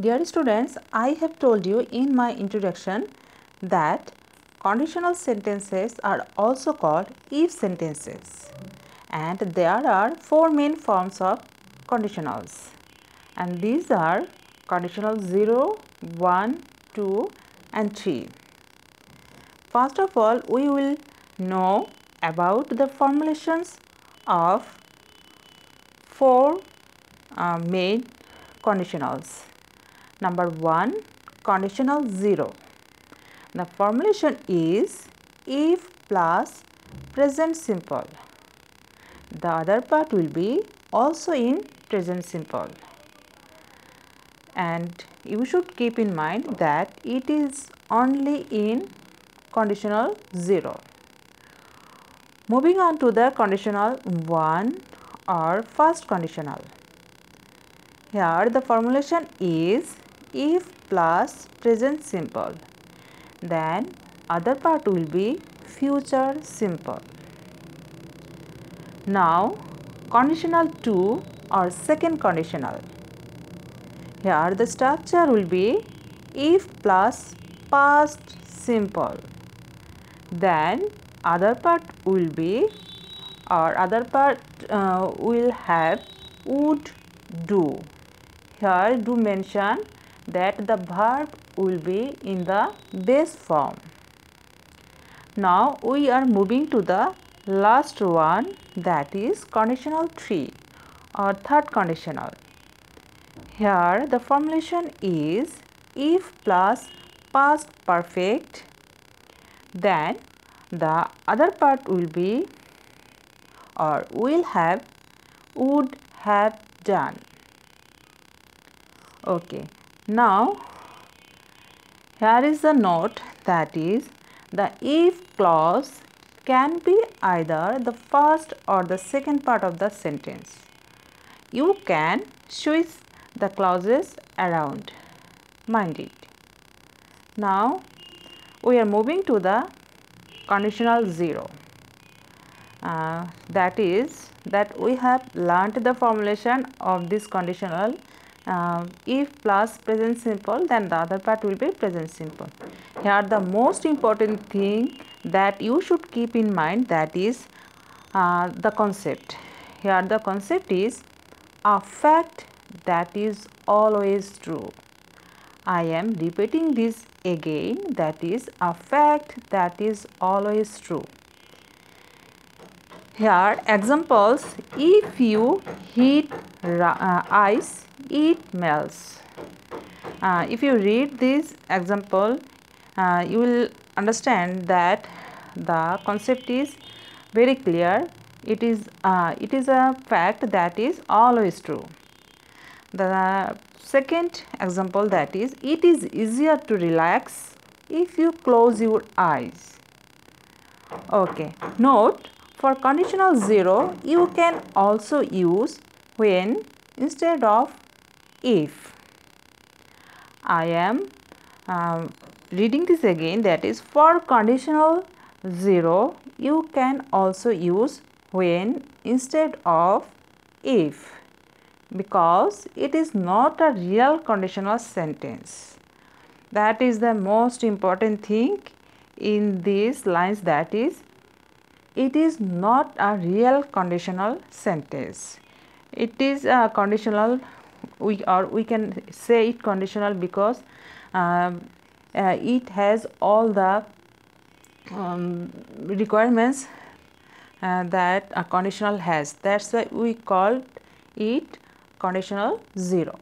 Dear students, I have told you in my introduction that conditional sentences are also called if sentences, and there are four main forms of conditionals, and these are conditional 0, 1, 2 and 3. First of all, we will know about the formulations of four main conditionals. Number 1, conditional 0. The formulation is if plus present simple. The other part will be also in present simple. And you should keep in mind that it is only in conditional 0. Moving on to the conditional 1 or first conditional. Here the formulation is if plus present simple, then other part will be future simple. Now conditional 2 or second conditional. Here the structure will be if plus past simple, then other part will be will have would do. Here do mention that the verb will be in the base form. Now we are moving to the last one, that is conditional 3 or third conditional. Here the formulation is if plus past perfect, then the other part will be or will have would have done. Okay, now here is the note, that is the if clause can be either the first or the second part of the sentence. You can switch the clauses around, mind it. Now we are moving to the conditional 0. That is that we have learnt the formulation of this conditional if plus present simple, then the other part will be present simple. Here the most important thing that you should keep in mind, that is the concept. Here the concept is a fact that is always true. I am repeating this again, that is a fact that is always true. Here examples: if you heat ice, it melts. If you read this example, you will understand that the concept is very clear. It is a fact that is always true. The second example, that is it is easier to relax if you close your eyes. Okay, note, for conditional 0 you can also use when instead of if. I am reading this again, that is for conditional 0 you can also use when instead of if, because it is not a real conditional sentence. That is the most important thing in these lines, that is it is not a real conditional sentence. It is a conditional, we can say it conditional because it has all the requirements that a conditional has. That's why we called it conditional 0.